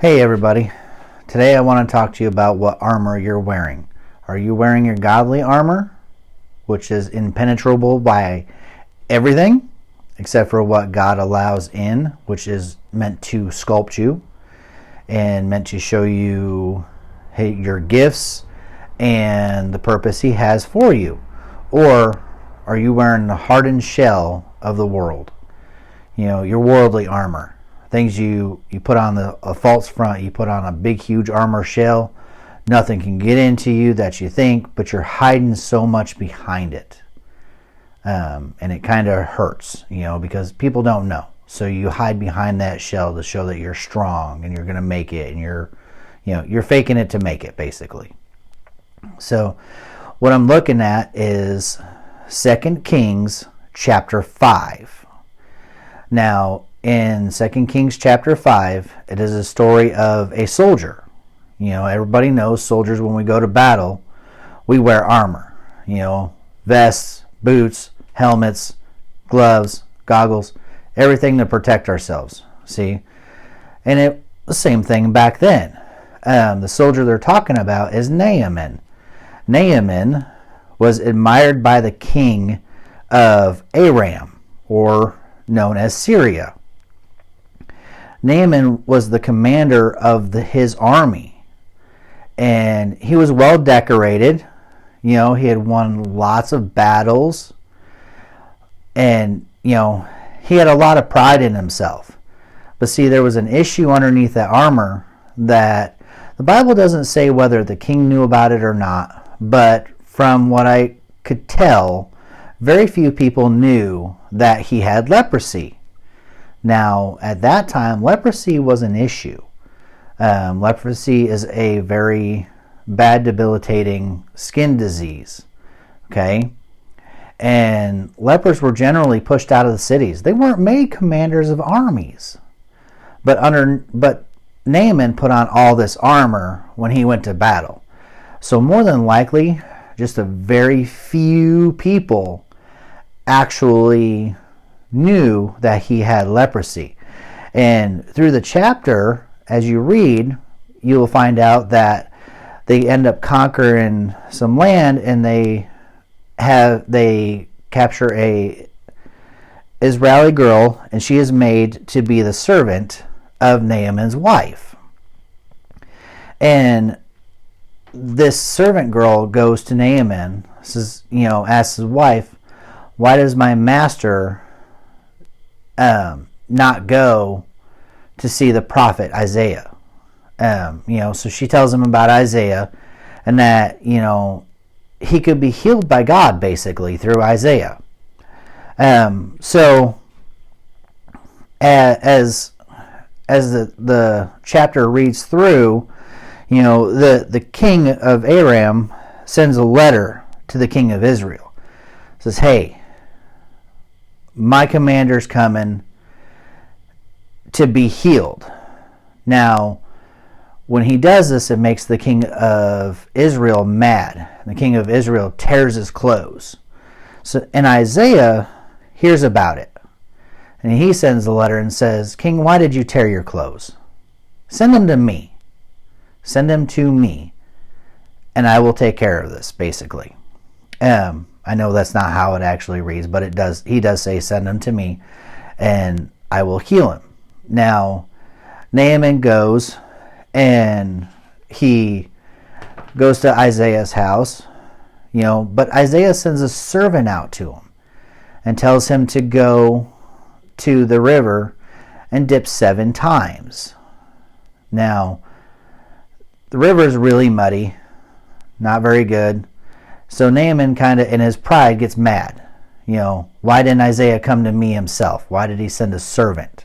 Hey everybody, today I want to talk to you about what armor you're wearing. Are you wearing your godly armor, which is impenetrable by everything except for what God allows in, which is meant to sculpt you and meant to show you your gifts and the purpose He has for you? Or are you wearing the hardened shell of the world? Your worldly armor. Things you put on a false front, you put on a big, huge armor shell. Nothing can get into you that you think, but you're hiding so much behind it. And it kind of hurts, because people don't know. So you hide behind that shell to show that you're strong and you're going to make it, and you're faking it to make it, basically. So what I'm looking at is 2 Kings chapter 5. Now, in 2 Kings chapter 5, it is a story of a soldier. Everybody knows soldiers, when we go to battle, we wear armor. Vests, boots, helmets, gloves, goggles, everything to protect ourselves. See? And it the same thing back then. The soldier they're talking about is Naaman. Naaman was admired by the king of Aram, or known as Syria. Naaman was the commander of his army, and he was well decorated. He had won lots of battles, and he had a lot of pride in himself. But see, there was an issue underneath that armor that the Bible doesn't say whether the king knew about it or not, but from what I could tell, very few people knew that he had leprosy. Now, at that time, leprosy was an issue. Leprosy is a very bad, debilitating skin disease. Okay? And lepers were generally pushed out of the cities. They weren't made commanders of armies. But Naaman put on all this armor when he went to battle. So more than likely, just a very few people actually knew that he had leprosy. And through the chapter, as you read, you will find out that they end up conquering some land, and they capture a Israeli girl, and she is made to be the servant of Naaman's wife. And this servant girl goes to Naaman, says, asks his wife, "Why does my master not go to see the prophet Isaiah?" So she tells him about Isaiah, and that he could be healed by God, basically, through Isaiah. So as the chapter reads through, the king of Aram sends a letter to the king of Israel. Says, "Hey, my commander's coming to be healed." Now, when he does this, it makes the king of Israel mad. The king of Israel tears his clothes. And Isaiah hears about it. And he sends a letter and says, "King, why did you tear your clothes? Send them to me. Send them to me, and I will take care of this," basically. I know that's not how it actually reads, but it does. He does say, "Send him to me, and I will heal him." Now, Naaman goes, and he goes to Isaiah's house, but Isaiah sends a servant out to him and tells him to go to the river and dip 7 times. Now, the river is really muddy, not very good. So Naaman kind of, in his pride, gets mad. Why didn't Isaiah come to me himself? Why did he send a servant?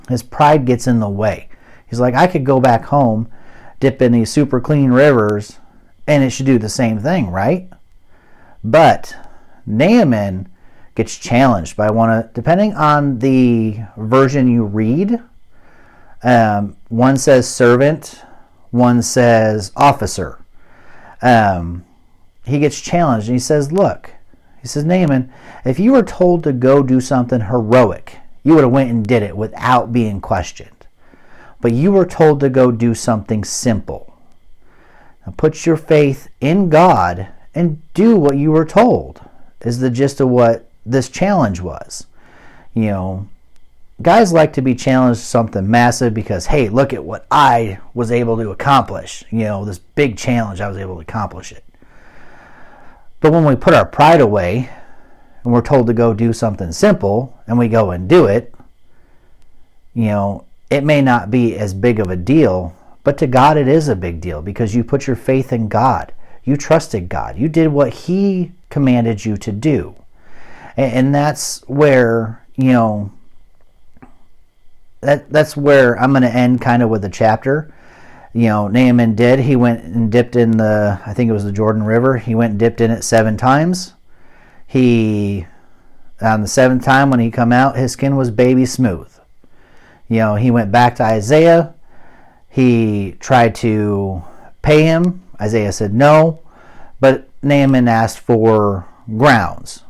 His pride gets in the way. He's like, I could go back home, dip in these super clean rivers, and it should do the same thing, right? But Naaman gets challenged by depending on the version you read, one says servant, one says officer. He gets challenged, and he says, Naaman, if you were told to go do something heroic, you would have went and did it without being questioned. but you were told to go do something simple. Now put your faith in God and do what you were told, is the gist of what this challenge was. Guys like to be challenged to something massive because, hey, look at what I was able to accomplish. This big challenge, I was able to accomplish it. But when we put our pride away and we're told to go do something simple and we go and do it, it may not be as big of a deal, but to God it is a big deal because you put your faith in God. You trusted God. You did what He commanded you to do. And that's where, that's where I'm going to end kind of with the chapter. Naaman did. He went and dipped in I think it was the Jordan River. He went and dipped in it 7 times. On the 7th time when he come out, his skin was baby smooth. He went back to Isaiah. He tried to pay him. Isaiah said no. But Naaman asked for grounds.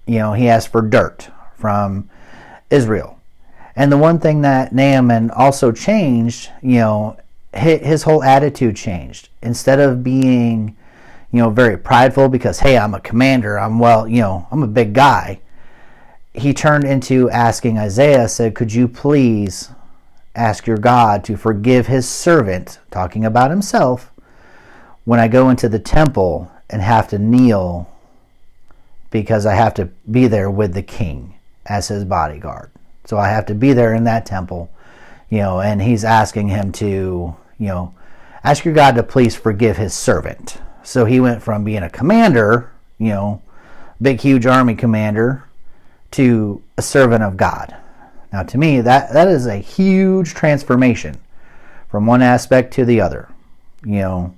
He asked for dirt from Israel. And the one thing that Naaman also changed, his whole attitude changed. Instead of being, very prideful because, hey, I'm a commander, I'm a big guy. He turned into asking Isaiah, said, could you please ask your God to forgive his servant, talking about himself, when I go into the temple and have to kneel because I have to be there with the king as his bodyguard. So I have to be there in that temple, and he's asking him to, ask your God to please forgive his servant. So he went from being a commander, big, huge army commander, to a servant of God. Now, to me, that is a huge transformation from one aspect to the other. You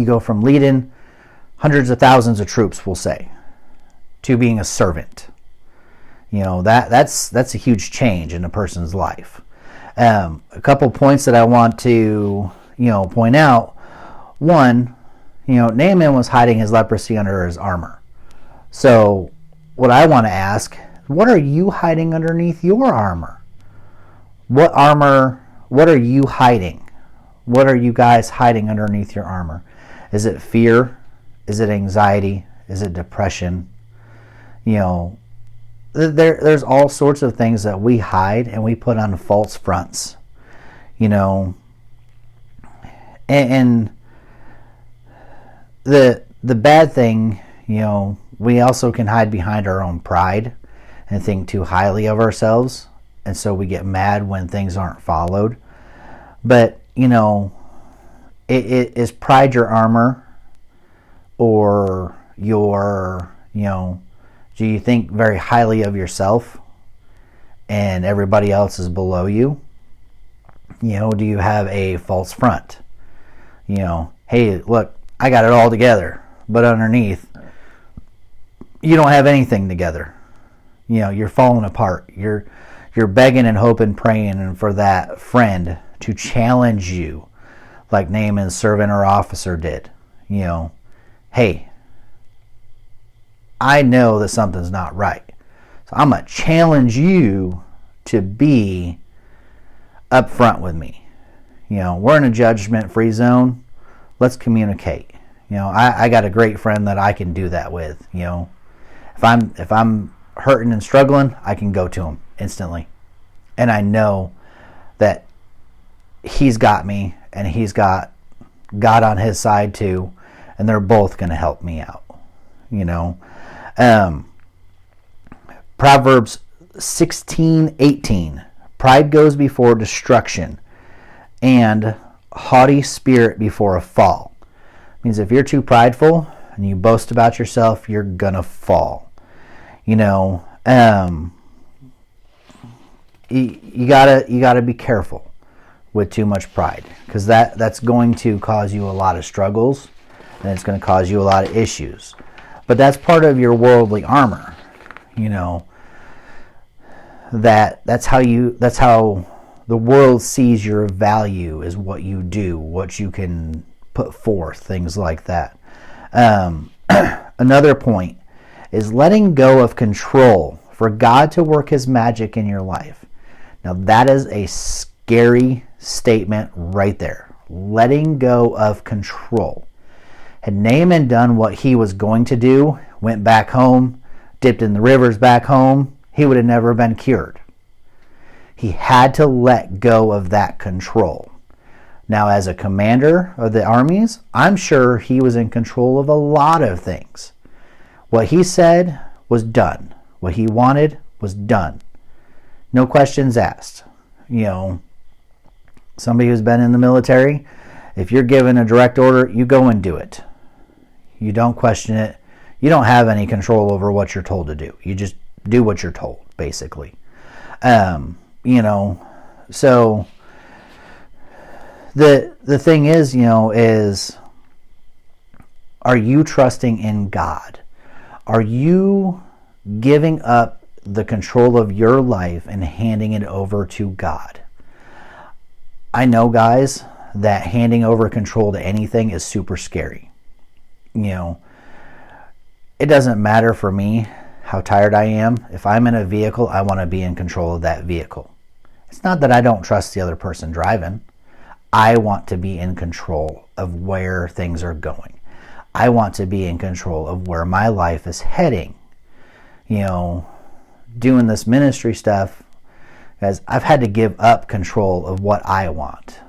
go from leading hundreds of thousands of troops, we'll say, to being a servant. That's a huge change in a person's life. A couple points that I want to, point out. One, Naaman was hiding his leprosy under his armor. So what I want to ask, what are you hiding underneath your armor? What are you hiding? What are you guys hiding underneath your armor? Is it fear? Is it anxiety? Is it depression? There's all sorts of things that we hide and we put on false fronts. And the bad thing, we also can hide behind our own pride and think too highly of ourselves, and so we get mad when things aren't followed. But is pride your armor, or your do you think very highly of yourself and everybody else is below you? Do you have a false front? Hey, look, I got it all together, but underneath you don't have anything together. You're falling apart. You're begging and hoping, praying, and for that friend to challenge you, like Naaman's servant or officer did. Hey, I know that something's not right, so I'm going to challenge you to be upfront with me. We're in a judgment-free zone. Let's communicate. I got a great friend that I can do that with. If I'm hurting and struggling, I can go to him instantly, and I know that he's got me and he's got God on his side too, and they're both going to help me out. Proverbs 16:18. Pride goes before destruction, and haughty spirit before a fall. Means if you're too prideful and you boast about yourself, you're gonna fall. You gotta be careful with too much pride, because that's going to cause you a lot of struggles, and it's going to cause you a lot of issues. But that's part of your worldly armor. That's how the world sees your value, is what you do, what you can put forth, things like that. Another point is letting go of control for God to work his magic in your life. Now that is a scary statement right there. Letting go of control. Had Naaman done what he was going to do, went back home, dipped in the rivers back home, he would have never been cured. He had to let go of that control. Now, as a commander of the armies, I'm sure he was in control of a lot of things. What he said was done. What he wanted was done. No questions asked. Somebody who's been in the military, if you're given a direct order, you go and do it. You don't question it. You don't have any control over what you're told to do. You just do what you're told, basically. So the thing is, is, are you trusting in God? Are you giving up the control of your life and handing it over to God? I know, guys, that handing over control to anything is super scary. It doesn't matter for me how tired I am. If I'm in a vehicle, I want to be in control of that vehicle. It's not that I don't trust the other person driving. I want to be in control of where things are going. I want to be in control of where my life is heading. Doing this ministry stuff, guys, I've had to give up control of what I want.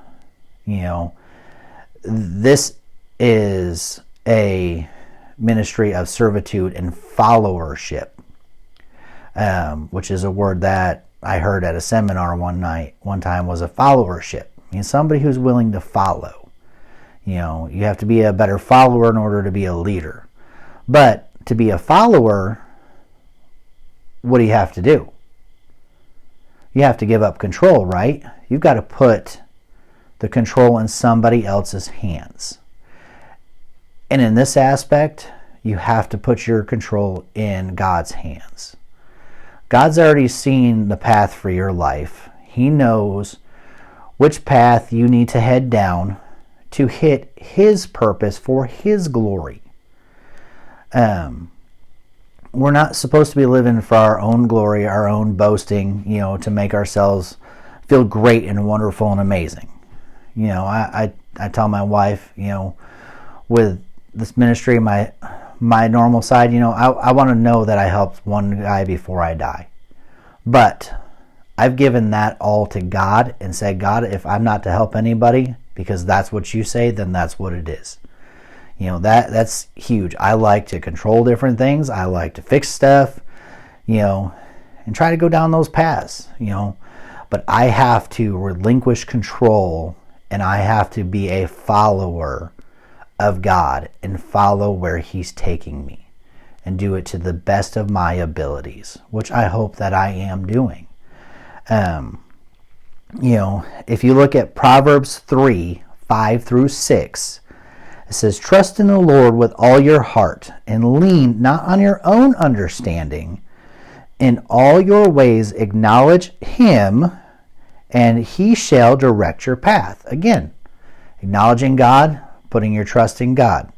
This is a ministry of servitude and followership, which is a word that I heard at a seminar one time was a followership. Somebody who's willing to follow. You have to be a better follower in order to be a leader. But to be a follower, what do you have to do? You have to give up control, right? You've got to put the control in somebody else's hands. And in this aspect, you have to put your control in God's hands. God's already seen the path for your life. He knows which path you need to head down to hit His purpose for His glory. We're not supposed to be living for our own glory, our own boasting, to make ourselves feel great and wonderful and amazing. I tell my wife, with this ministry, my normal side, I want to know that I helped one guy before I die. But I've given that all to God and said, God, if I'm not to help anybody, because that's what you say, then that's what it is. That's huge. I like to control different things. I like to fix stuff, and try to go down those paths, But I have to relinquish control, and I have to be a follower of God and follow where He's taking me and do it to the best of my abilities, which I hope that I am doing. If you look at Proverbs 3:5-6, it says, trust in the Lord with all your heart and lean not on your own understanding. In all your ways acknowledge Him, and He shall direct your path. Again, acknowledging God, putting your trust in God.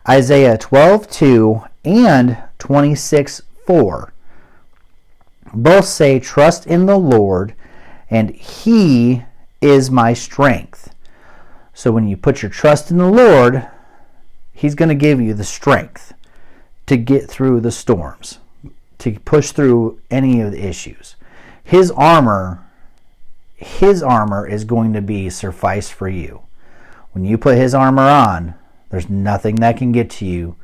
Isaiah 12:2 and 26:4 both say, trust in the Lord, and He is my strength. So when you put your trust in the Lord, He's going to give you the strength to get through the storms, to push through any of the issues. His armor is going to be suffice for you. When you put His armor on, there's nothing that can get to you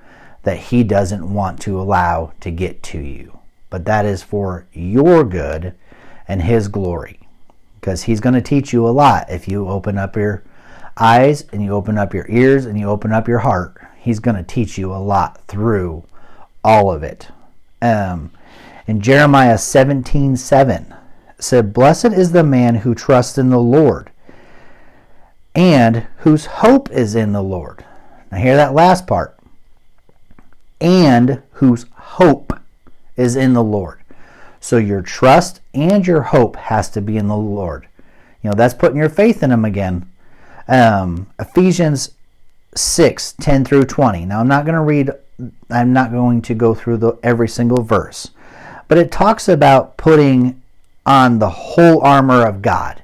that He doesn't want to allow to get to you. But that is for your good and His glory. Because He's going to teach you a lot if you open up your eyes and you open up your ears and you open up your heart. He's going to teach you a lot through all of it. In Jeremiah 17:7, it said, blessed is the man who trusts in the Lord and whose hope is in the Lord. Now hear that last part. And whose hope is in the Lord. So your trust and your hope has to be in the Lord. That's putting your faith in Him again. Ephesians 6:10-20. Now I'm not going to go through every single verse, but it talks about putting on the whole armor of God.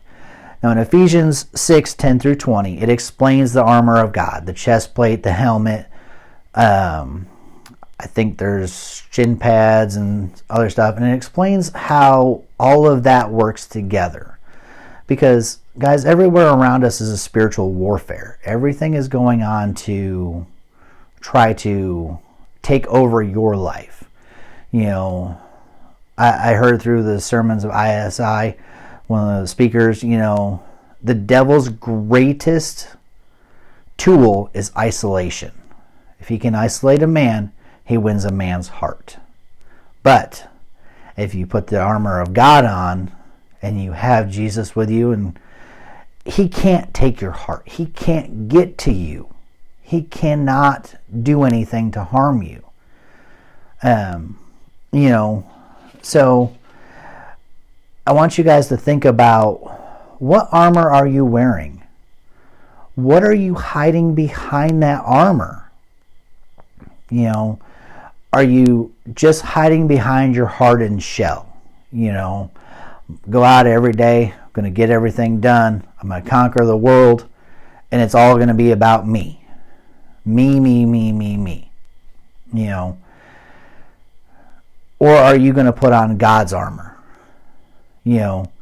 Now in Ephesians 6:10 through 20, it explains the armor of God, the chest plate, the helmet. I think there's shin pads and other stuff, and it explains how all of that works together. Because, guys, everywhere around us is a spiritual warfare. Everything is going on to try to take over your life. You know, I heard through the sermons of ISI, one of the speakers, you know, the devil's greatest tool is isolation. If he can isolate a man, he wins a man's heart. But if you put the armor of God on and you have Jesus with you, and he can't take your heart. He can't get to you. He cannot do anything to harm you. You know, so I want you guys to think about, what armor are you wearing? What are you hiding behind that armor? You know, are you just hiding behind your hardened shell? You know, go out every day, I'm going to get everything done, I'm going to conquer the world, and it's all going to be about me. Me. You know, or are you going to put on God's armor? You know,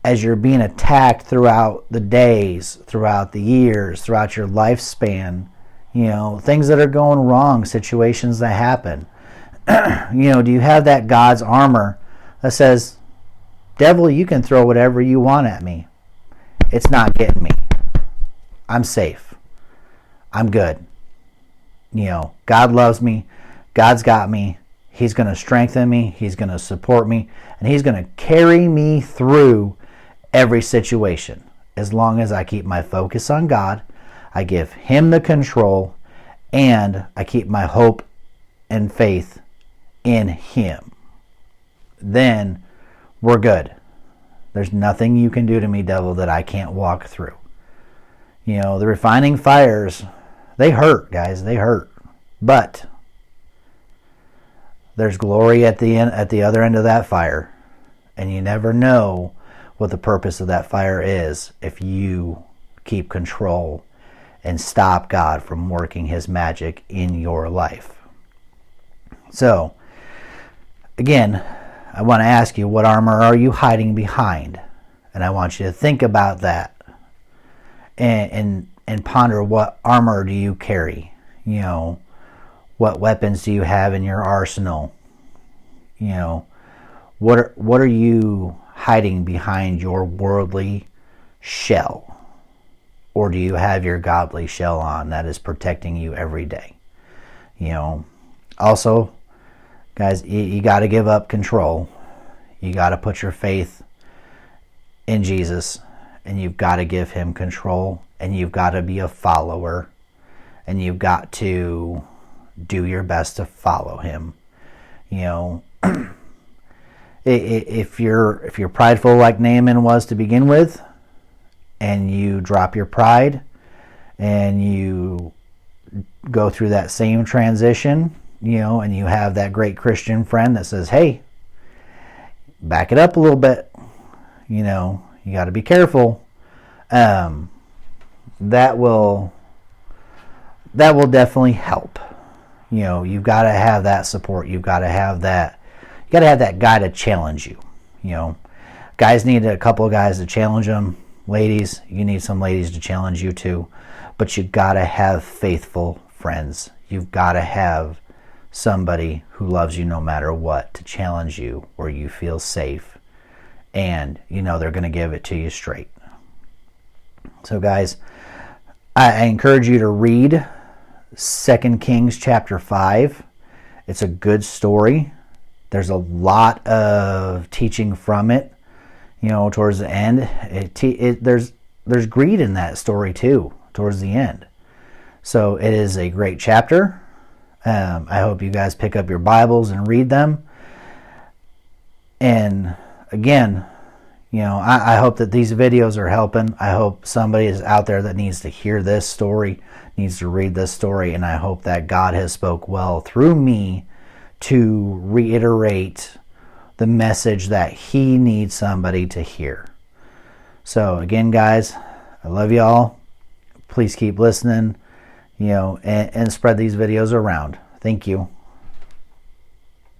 as you're being attacked throughout the days, throughout the years, throughout your lifespan, you know, things that are going wrong, situations that happen. You know, do you have that God's armor that says, devil, you can throw whatever you want at me. It's not getting me. I'm safe. I'm good. You know, God loves me. God's got me. He's going to strengthen me. He's going to support me. And he's going to carry me through every situation. As long as I keep my focus on God, I give him the control, and I keep my hope and faith in him. Then we're good. There's nothing you can do to me, devil, that I can't walk through. You know, the refining fires, they hurt, guys. They hurt. But there's glory at the end, at the other end of that fire. And you never know what the purpose of that fire is if you keep control and stop God from working his magic in your life. So, again, I want to ask you, what armor are you hiding behind? And I want you to think about that and ponder, what armor do you carry? You know, what weapons do you have in your arsenal? You know, what are you hiding behind your worldly shell? Or do you have your godly shell on that is protecting you every day? You know, also, guys, you got to give up control. You got to put your faith in Jesus, and you've got to give him control, and you've got to be a follower, and you've got to do your best to follow him. You know, if you're prideful like Naaman was to begin with, and you drop your pride and you go through that same transition, you know, and you have that great Christian friend that says, hey, back it up a little bit, you know, you got to be careful. That will definitely help. You know, you've got to have that support. You've got to have that. You got to have that guy to challenge you. You know, guys need a couple of guys to challenge them. Ladies, you need some ladies to challenge you too. But you got to have faithful friends. You've got to have somebody who loves you no matter what to challenge you, where you feel safe and you know they're going to give it to you straight. So guys, I encourage you to read 2 Kings chapter 5. It's a good story. There's a lot of teaching from it. You know, towards the end, there's greed in that story too, towards the end. So it is a great chapter. I hope you guys pick up your Bibles and read them. And again, you know, I hope that these videos are helping. I hope somebody is out there that needs to hear this story, needs to read this story, and I hope that God has spoke well through me to reiterate the message that he needs somebody to hear. So again, guys, I love y'all. Please keep listening, and spread these videos around. Thank you.